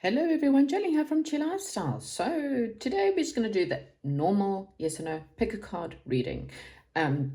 Hello everyone, Jolene here from Chill Lifestyle. So today we're just going to do the normal yes or no pick a card reading. Um,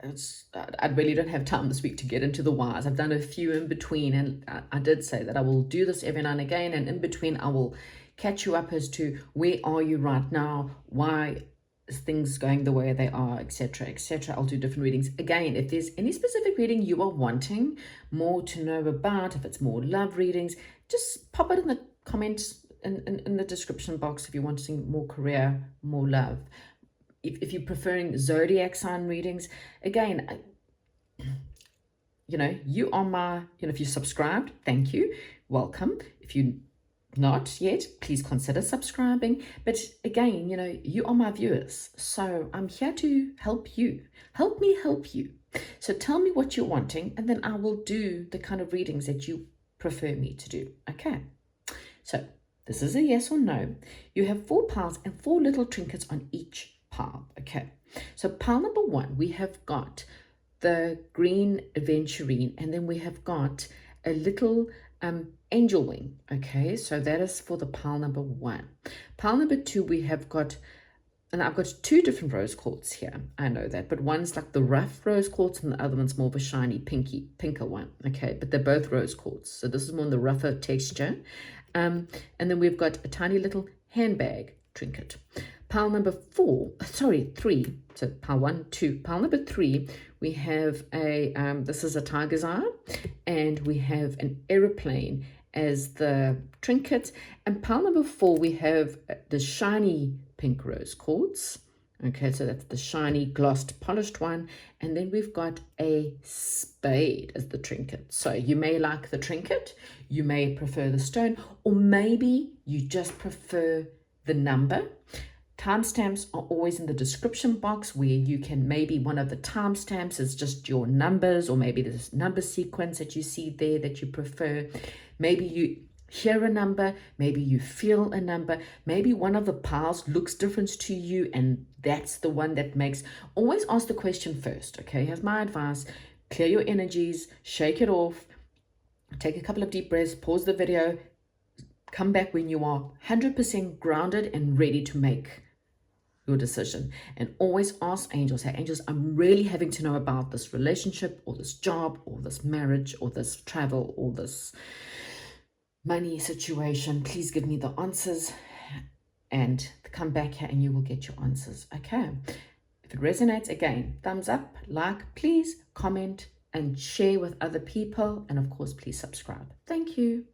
I really don't have time this week to get into the whys. I've done a few in between, and I did say that I will do this every now and again, and in between I will catch you up as to where are you right now, why is things going the way they are, etc., etc. I'll do different readings. Again, if there's any specific reading you are wanting more to know about, if it's more love readings, just pop it in the comments in the description box if you're wanting more career, more love. If you're preferring zodiac sign readings, again, you are my, if you subscribed, thank you, welcome. If you not yet, please consider subscribing. But again, you are my viewers, so I'm here to help you. Help me help you. So tell me what you're wanting, and then I will do the kind of readings that you prefer me to do. Okay, so this is a yes or no. You have 4 piles and 4 little trinkets on each pile. Okay, so pile number 1, we have got the green aventurine, and then we have got a little angel wing. Okay, so that is for the pile number 1. Pile number 2, we have got, and I've got 2 different rose quartz here, I know that, but one's like the rough rose quartz and the other one's more of a shiny pinker one. Okay, but they're both rose quartz, so this is more on the rougher texture. And then we've got a tiny little handbag trinket. Pile number 3, so pile 1, 2, pile number 3, we have a, this is a tiger's eye, and we have an aeroplane as the trinket. And pile number 4, we have the shiny pink rose quartz. Okay, so that's the shiny glossed polished one. And then we've got a spade as the trinket. So you may like the trinket, you may prefer the stone, or maybe you just prefer the number. Timestamps are always in the description box, where you can, maybe one of the timestamps is just your numbers, or maybe there's number sequence that you see there that you prefer. Maybe you hear a number, maybe you feel a number, maybe one of the piles looks different to you, and that's the one that makes. Always ask the question first. Okay, here's my advice: clear your energies, shake it off, take a couple of deep breaths, pause the video, come back when you are 100% grounded and ready to make your decision. And always ask angels, hey angels, I'm really having to know about this relationship, or this job, or this marriage, or this travel, or this money situation. Please give me the answers, and come back here and you will get your answers. Okay, if it resonates, again, thumbs up, like, please comment and share with other people, and of course please subscribe. Thank you.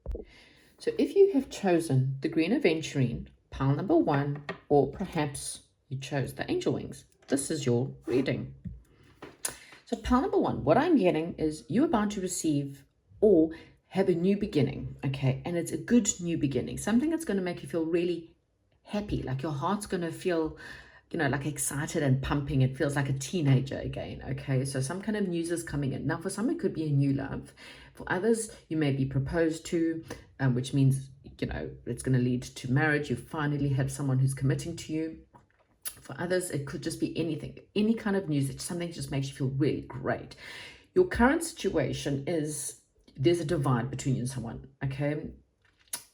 So if you have chosen the green aventurine, pile number 1, or perhaps you chose the angel wings, this is your reading. So pile number 1, what I'm getting is you're about to receive or have a new beginning. Okay, and it's a good new beginning, something that's going to make you feel really happy, like your heart's going to feel, like excited and pumping. It feels like a teenager again. Okay, so some kind of news is coming in. Now for some it could be a new love, for others you may be proposed to, which means it's going to lead to marriage. You finally have someone who's committing to you. For others it could just be anything, any kind of news, that something just makes you feel really great. Your current situation is, there's a divide between you and someone. Okay,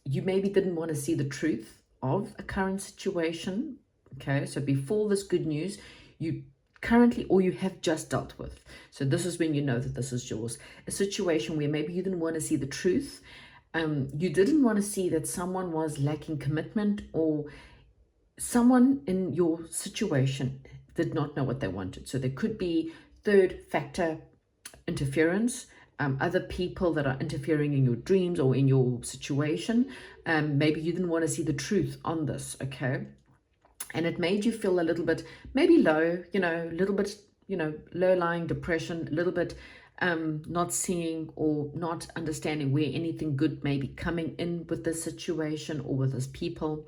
you maybe didn't want to see the truth of a current situation. Okay, so before this good news, you currently, or you have just dealt with. So this is when you know that this is yours. A situation where maybe you didn't want to see the truth. You didn't want to see that someone was lacking commitment, or someone in your situation did not know what they wanted. So there could be third factor interference, other people that are interfering in your dreams or in your situation. Maybe you didn't want to see the truth on this. Okay, and it made you feel a little bit maybe low, a little bit, low-lying depression, a little bit not seeing or not understanding where anything good may be coming in with this situation or with this people.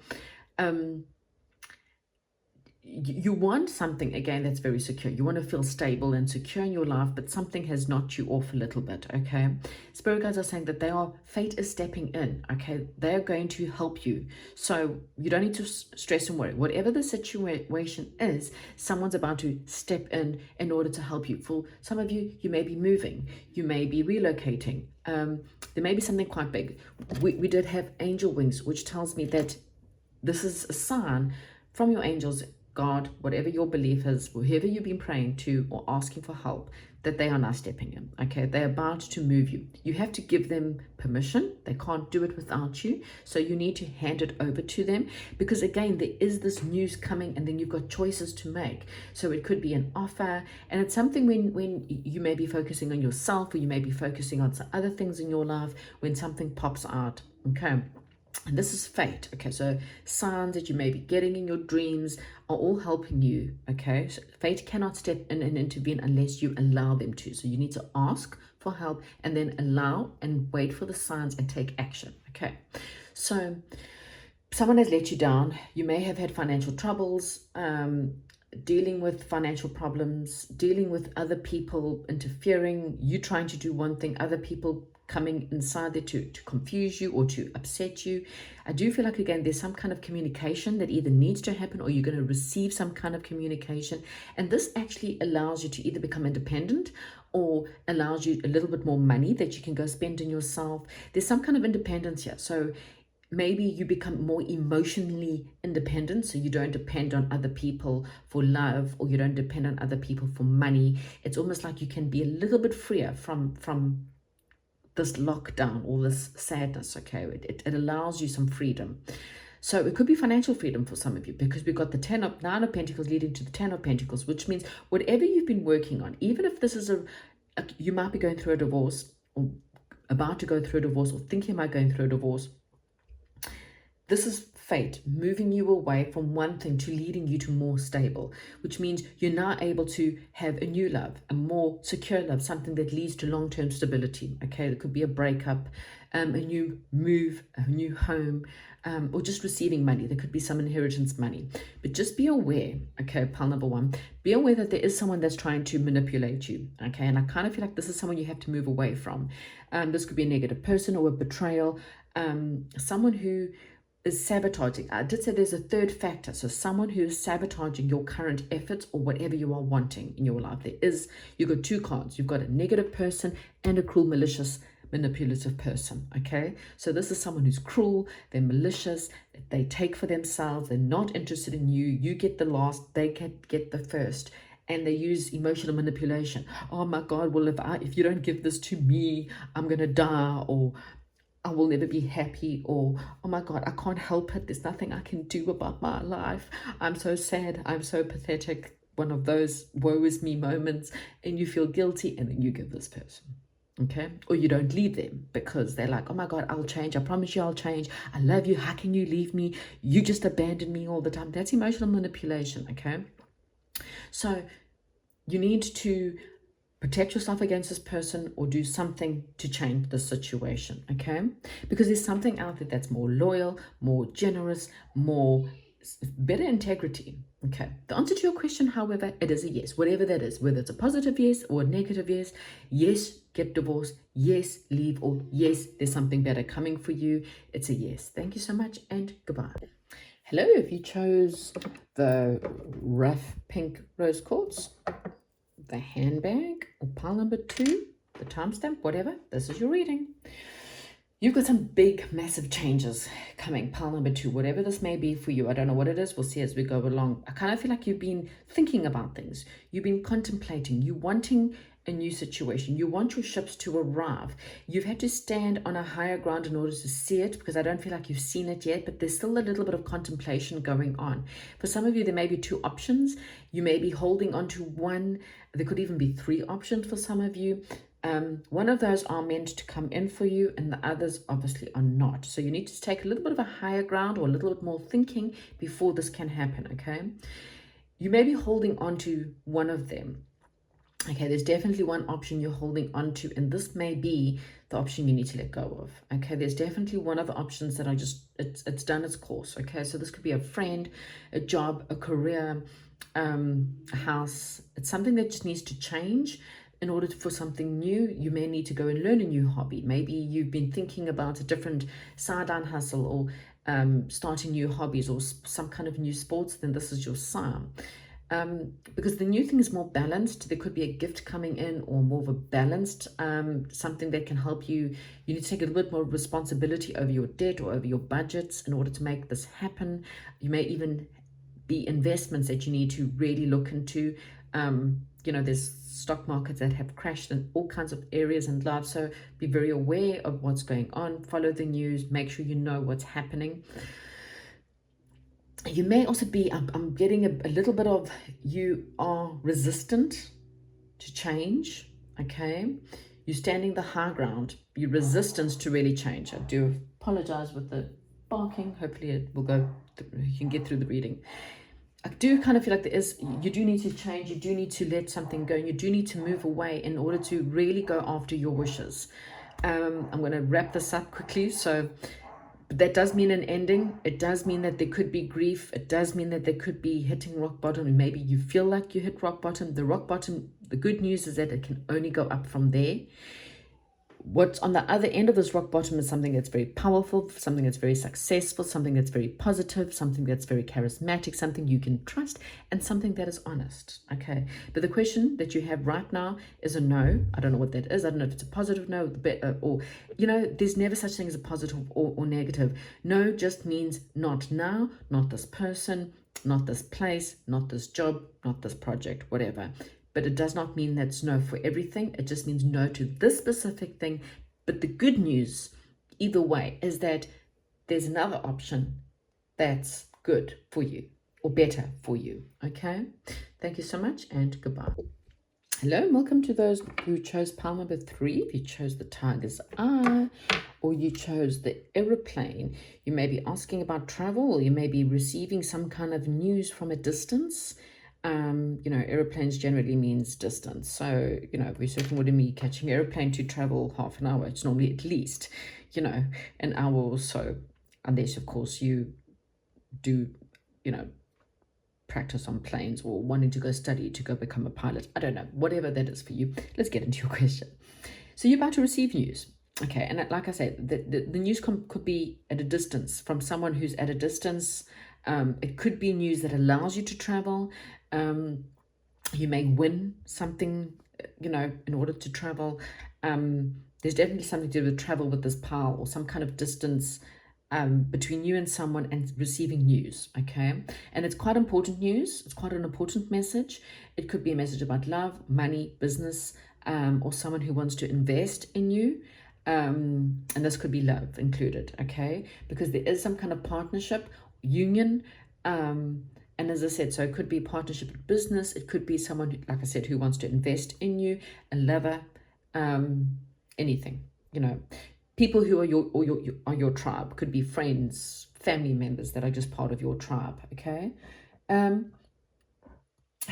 You want something, again, that's very secure. You want to feel stable and secure in your life, but something has knocked you off a little bit. Okay, spirit guides are saying that fate is stepping in. Okay, they're going to help you, so you don't need to stress and worry. Whatever the situation is, someone's about to step in order to help you. For some of you, you may be moving, you may be relocating, There may be something quite big. We did have angel wings, which tells me that this is a sign from your angels, God, whatever your belief is, whoever you've been praying to or asking for help, that they are now stepping in. Okay, they're about to move you. You have to give them permission. They can't do it without you. So you need to hand it over to them, because again, there is this news coming, and then you've got choices to make. So it could be an offer, and it's something when you may be focusing on yourself, or you may be focusing on some other things in your life, when something pops out. Okay. And this is fate. Okay, so signs that you may be getting in your dreams are all helping you. Okay, so fate cannot step in and intervene unless you allow them to. So you need to ask for help, and then allow and wait for the signs and take action. Okay, so someone has let you down. You may have had financial troubles, dealing with financial problems, dealing with other people interfering, you trying to do one thing, other people coming inside there to confuse you or to upset you. I do feel like, again, there's some kind of communication that either needs to happen, or you're going to receive some kind of communication. And this actually allows you to either become independent, or allows you a little bit more money that you can go spend on yourself. There's some kind of independence here. So maybe you become more emotionally independent, so you don't depend on other people for love, or you don't depend on other people for money. It's almost like you can be a little bit freer from this lockdown or this sadness. Okay, it allows you some freedom. So it could be financial freedom for some of you, because we've got the 9 of Pentacles leading to the 10 of Pentacles, which means whatever you've been working on, even if this is you might be going through a divorce, or about to go through a divorce, or thinking about going through a divorce. This is fate moving you away from one thing to leading you to more stable, which means you're now able to have a new love, a more secure love, something that leads to long-term stability. Okay, it could be a breakup, a new move, a new home, or just receiving money. There could be some inheritance money. But just be aware, okay, pile number 1, be aware that there is someone that's trying to manipulate you, okay? And I kind of feel like this is someone you have to move away from. This could be a negative person or a betrayal, someone who is sabotaging. I did say there's a third factor. So someone who is sabotaging your current efforts or whatever you are wanting in your life. You've got 2 cards. You've got a negative person and a cruel, malicious, manipulative person. Okay, so this is someone who's cruel, they're malicious, they take for themselves, they're not interested in you. You get the last, they can get the first. And they use emotional manipulation. Oh my God, well, if you don't give this to me, I'm gonna die, or I will never be happy, or oh my God, I can't help it, there's nothing I can do about my life, I'm so sad, I'm so pathetic. One of those woe is me moments, and you feel guilty, and then you give this person. Okay, or you don't leave them because they're like, oh my God, I'll change, I promise you I'll change, I love you, how can you leave me, you just abandon me all the time. That's emotional manipulation. Okay, so you need to protect yourself against this person, or do something to change the situation. Okay, because there's something out there that's more loyal, more generous, better integrity. Okay, the answer to your question, however, it is a yes, whatever that is, whether it's a positive yes or a negative yes. Yes, get divorced. Yes, leave. Or yes, there's something better coming for you. It's a yes. Thank you so much, and goodbye. Hello, if you chose the rough pink rose quartz, the handbag, or pile number 2, the timestamp, whatever, this is your reading. You've got some big, massive changes coming, pile number 2, whatever this may be for you. I don't know what it is. We'll see as we go along. I kind of feel like you've been thinking about things. You've been contemplating. You're wanting a new situation. You want your ships to arrive. You've had to stand on a higher ground in order to see it, because I don't feel like you've seen it yet, but there's still a little bit of contemplation going on. For some of you, there may be 2 options. You may be holding on to one. There could even be 3 options for some of you. One of those are meant to come in for you, and the others obviously are not. So you need to take a little bit of a higher ground, or a little bit more thinking before this can happen. Okay, you may be holding on to one of them. Okay, there's definitely one option you're holding on to, and this may be the option you need to let go of. Okay, there's definitely one of the options that it's done its course. Okay, so this could be a friend, a job, a career, a house. It's something that just needs to change. In order for something new, you may need to go and learn a new hobby. Maybe you've been thinking about a different sideline hustle, or starting new hobbies, or some kind of new sports. Then this is your sign. because the new thing is more balanced. There could be a gift coming in, or more of a balanced something that can help you. You need to take a little bit more responsibility over your debt or over your budgets in order to make this happen. You may even be investments that you need to really look into. There's stock markets that have crashed in all kinds of areas in life, so be very aware of what's going on. Follow the news, make sure you know what's happening. You may also be, I'm getting a little bit of, you are resistant to change, okay? You're standing the high ground. You're resistant to really change. I do apologize with the barking. Hopefully it will go, you can get through the reading. I do kind of feel like you do need to change, you do need to let something go, and you do need to move away in order to really go after your wishes. I'm going to wrap this up quickly. So that does mean an ending. It does mean that there could be grief. It does mean that there could be hitting rock bottom, and maybe you feel like you hit rock bottom. The rock bottom, the good news is that it can only go up from there. What's on the other end of this rock bottom is something that's very powerful, something that's very successful, something that's very positive, something that's very charismatic, something you can trust, and something that is honest, okay? But the question that you have right now is a no. I don't know what that is. I don't know if it's a positive no, or, there's never such thing as a positive or negative. No just means not now, not this person, not this place, not this job, not this project, whatever. But it does not mean that's no for everything. It just means no to this specific thing. But the good news, either way, is that there's another option that's good for you or better for you. Okay? Thank you so much and goodbye. Hello and welcome to those who chose pile number 3. If you chose the tiger's eye or you chose the aeroplane, you may be asking about travel, or you may be receiving some kind of news from a distance. Aeroplanes generally means distance. So, we certainly wouldn't be catching an aeroplane to travel half an hour. It's normally at least, an hour or so, unless, of course, you do, practice on planes or wanting to go study to go become a pilot. I don't know, whatever that is for you. Let's get into your question. So you're about to receive news. Okay, and like I said, the news could be at a distance, from someone who's at a distance. It could be news that allows you to travel. You may win something, in order to travel. There's definitely something to do with travel with this pile, or some kind of distance between you and someone and receiving news, okay? And it's quite important news. It's quite an important message. It could be a message about love, money, business, or someone who wants to invest in you. And this could be love included, okay? Because there is some kind of partnership, union, and as I said, so it could be partnership with business. It could be someone, who, like I said, who wants to invest in you, a lover, anything, people who are your tribe. Could be friends, family members that are just part of your tribe, okay? I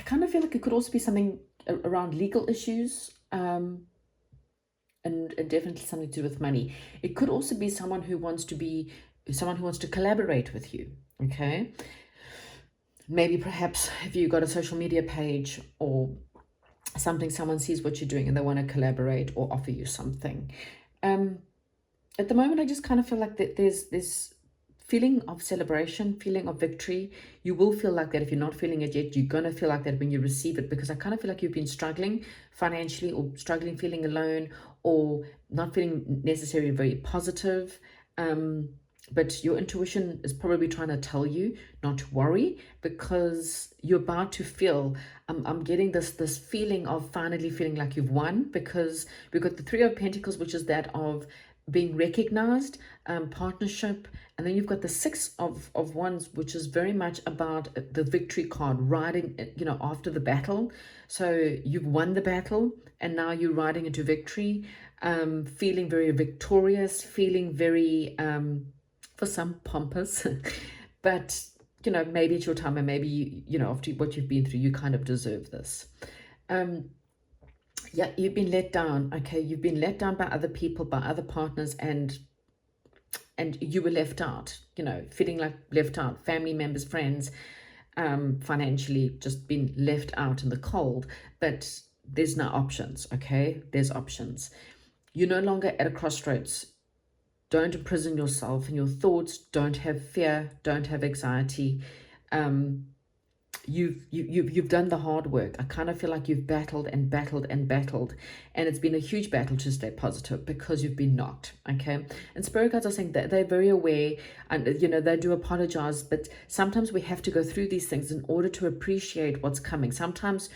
kind of feel like it could also be something around legal issues, and definitely something to do with money. It could also be someone who wants to collaborate with you, okay? Maybe perhaps if you got a social media page or something, someone sees what you're doing and they want to collaborate or offer you something. At the moment, I just kind of feel like that there's this feeling of celebration, feeling of victory. You will feel like that. If you're not feeling it yet, you're going to feel like that when you receive it, because I kind of feel like you've been struggling financially, or struggling feeling alone, or not feeling necessarily very positive. But your intuition is probably trying to tell you not to worry, because you're about to feel, I'm getting this feeling of finally feeling like you've won, because we've got the 3 of Pentacles, which is that of being recognized, partnership, and then you've got the 6 of Wands, which is very much about the victory card, riding, after the battle. So you've won the battle and now you're riding into victory, feeling very victorious, feeling very, for some, pompous, but, maybe it's your time, and maybe, after what you've been through, you kind of deserve this. Yeah, you've been let down, okay? You've been let down by other people, by other partners, and you were left out, feeling like left out, family members, friends, financially, just been left out in the cold. But there's no options, okay? There's options. You're no longer at a crossroads. Don't imprison yourself in your thoughts. Don't have fear. Don't have anxiety. you've done the hard work. I kind of feel like you've battled and battled and battled, and it's been a huge battle to stay positive because you've been knocked. Okay, and spirit guides are saying that they're very aware, and they do apologize, but sometimes we have to go through these things in order to appreciate what's coming. Sometimes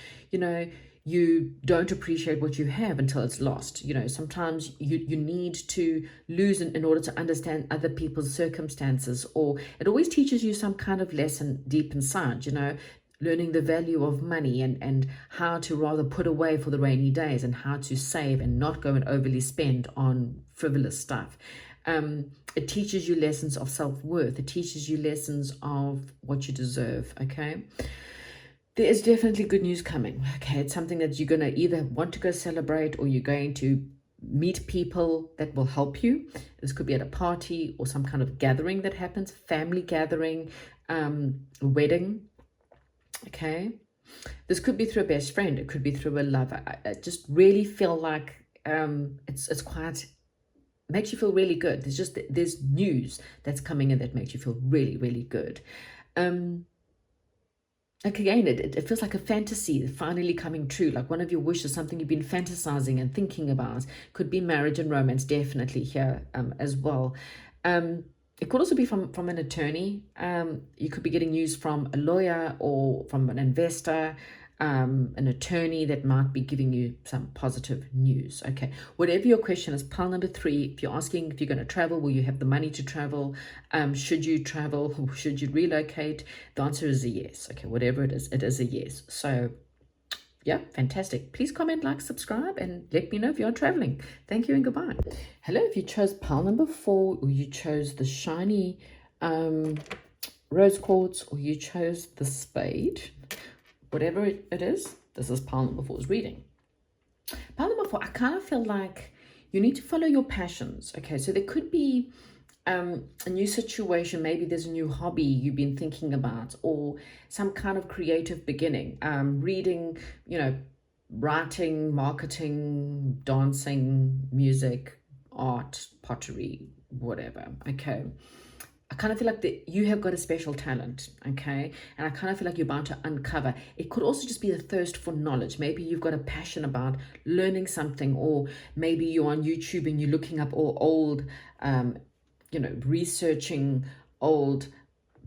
you don't appreciate what you have until it's lost. Sometimes you need to lose in order to understand other people's circumstances, or it always teaches you some kind of lesson deep inside, learning the value of money and how to rather put away for the rainy days, and how to save and not go and overly spend on frivolous stuff. It teaches you lessons of self-worth. It teaches you lessons of what you deserve, okay? There is definitely good news coming, okay? It's something that you're going to either want to go celebrate, or you're going to meet people that will help you. This could be at a party or some kind of gathering that happens, family gathering, wedding, okay? This could be through a best friend. It could be through a lover. I just really feel like it's quite, makes you feel really good. There's news that's coming in that makes you feel really, really good. Like again, it feels like a fantasy finally coming true, like one of your wishes, something you've been fantasizing and thinking about. Could be marriage and romance, definitely here as well. It could also be from an attorney. You could be getting news from a lawyer or from an investor, an attorney that might be giving you some positive news. Okay, whatever your question is, pile number 3. If you're asking if you're going to travel, will you have the money to travel? Should you travel? Should you relocate? The answer is a yes. Okay, whatever it is a yes. So yeah, fantastic. Please comment, like, subscribe, and let me know if you're traveling. Thank you and goodbye. Hello, if you chose pile number 4, or you chose the shiny rose quartz, or you chose the spade, whatever it is, this is pile number 4's reading. Pile number 4, I kind of feel like you need to follow your passions. Okay, so there could be a new situation. Maybe there's a new hobby you've been thinking about, or some kind of creative beginning. Reading, writing, marketing, dancing, music, art, pottery, whatever. Okay. I kind of feel like that you have got a special talent, okay? And I kind of feel like you're about to uncover. It could also just be the thirst for knowledge. Maybe you've got a passion about learning something, or maybe you're on YouTube and you're looking up all old, researching old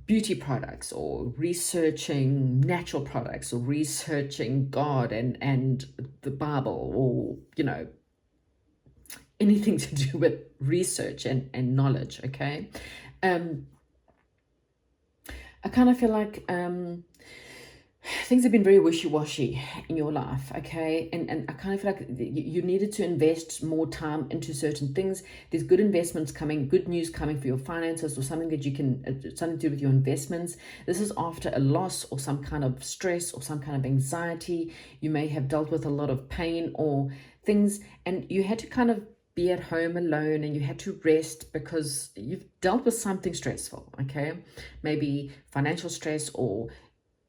beauty products, or researching natural products, or researching God and the Bible, or, anything to do with research and knowledge, okay? I kind of feel like things have been very wishy-washy in your life, okay? And I kind of feel like you needed to invest more time into certain things. There's good investments coming, good news coming for your finances, or something that you can, something to do with your investments. This is after a loss, or some kind of stress, or some kind of anxiety. You may have dealt with a lot of pain or things, and you had to kind of be at home alone, and you had to rest because you've dealt with something stressful, okay? Maybe financial stress, or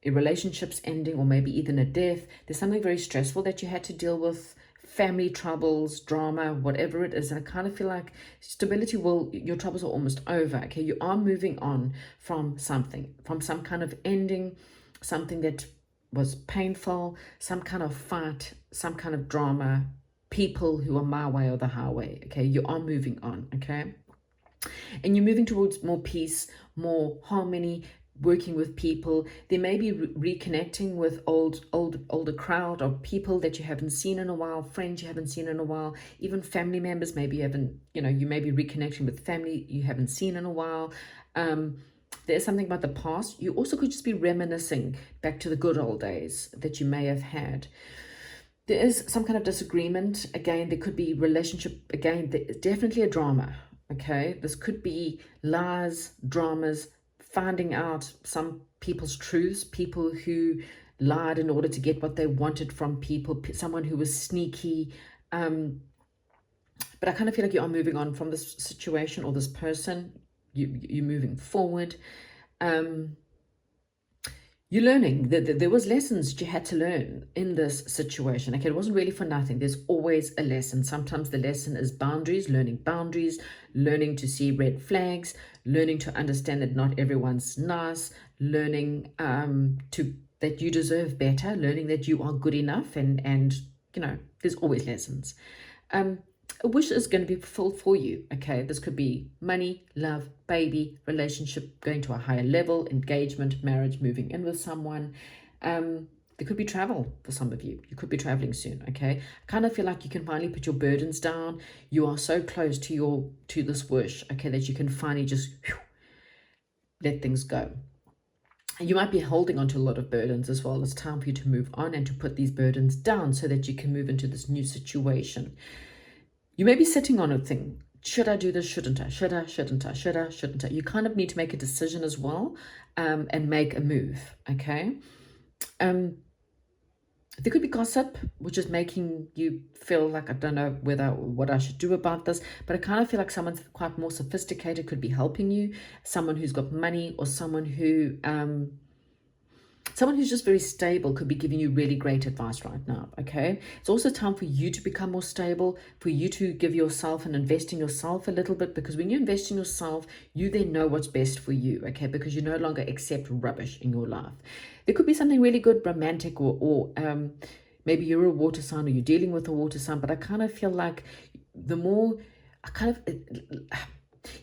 a relationship's ending, or maybe even a death. There's something very stressful that you had to deal with, family troubles, drama, whatever it is. And I kind of feel like stability your troubles are almost over, okay? You are moving on from something, from some kind of ending, something that was painful, some kind of fight, some kind of drama, people who are my way or the highway, okay? You are moving on, okay? And you're moving towards more peace, more harmony, working with people. There may be reconnecting with older crowd of people that you haven't seen in a while, friends you haven't seen in a while, even family members. Maybe you haven't, you may be reconnecting with family you haven't seen in a while. There's something about the past. You also could just be reminiscing back to the good old days that you may have had. There is some kind of disagreement. Again, there could be relationship. Again, definitely a drama. Okay, this could be lies, dramas, finding out some people's truths, people who lied in order to get what they wanted from people, someone who was sneaky. But I kind of feel like you are moving on from this situation or this person. You're moving forward. You're learning. There was lessons you had to learn in this situation. Okay, it wasn't really for nothing. There's always a lesson. Sometimes the lesson is boundaries, learning to see red flags, learning to understand that not everyone's nice, learning to that you deserve better, learning that you are good enough, and there's always lessons. A wish is going to be fulfilled for you. Okay, this could be money, love, baby, relationship going to a higher level, engagement, marriage, moving in with someone. There could be travel for some of you. You could be traveling soon. Okay, I kind of feel like you can finally put your burdens down. You are so close to this wish. Okay, that you can finally just let things go. You might be holding on to a lot of burdens as well. It's time for you to move on and to put these burdens down so that you can move into this new situation. You may be sitting on a thing. Should I do this? Shouldn't I? Should I? Shouldn't I? Should I? Shouldn't I? You kind of need to make a decision as well, and make a move. Okay. There could be gossip, which is making you feel like, I don't know what I should do about this, but I kind of feel like someone quite more sophisticated could be helping you, someone who's got money, or someone who's just very stable could be giving you really great advice right now. Okay, it's also time for you to become more stable, for you to give yourself and invest in yourself a little bit, because when you invest in yourself, you then know what's best for you. Okay, because you no longer accept rubbish in your life. There could be something really good, romantic, or maybe you're a water sign or you're dealing with a water sign, but I kind of feel like the more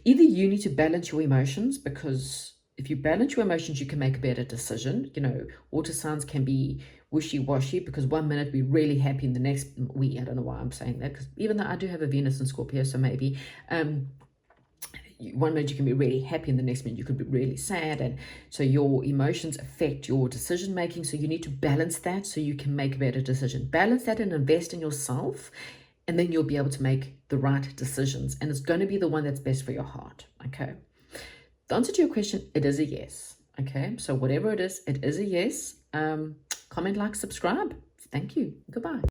either you need to balance your emotions, because if you balance your emotions, you can make a better decision. Water signs can be wishy-washy, because one minute we're really happy and the next I don't know why I'm saying that, because even though I do have a Venus in Scorpio, so maybe one minute you can be really happy and the next minute you could be really sad, and so your emotions affect your decision making. So you need to balance that so you can make a better decision. Balance that and invest in yourself, and then you'll be able to make the right decisions, and it's going to be the one that's best for your heart. Okay, the answer to your question, it is a yes. Okay, so whatever it is a yes. Comment, like, subscribe. Thank you. Goodbye.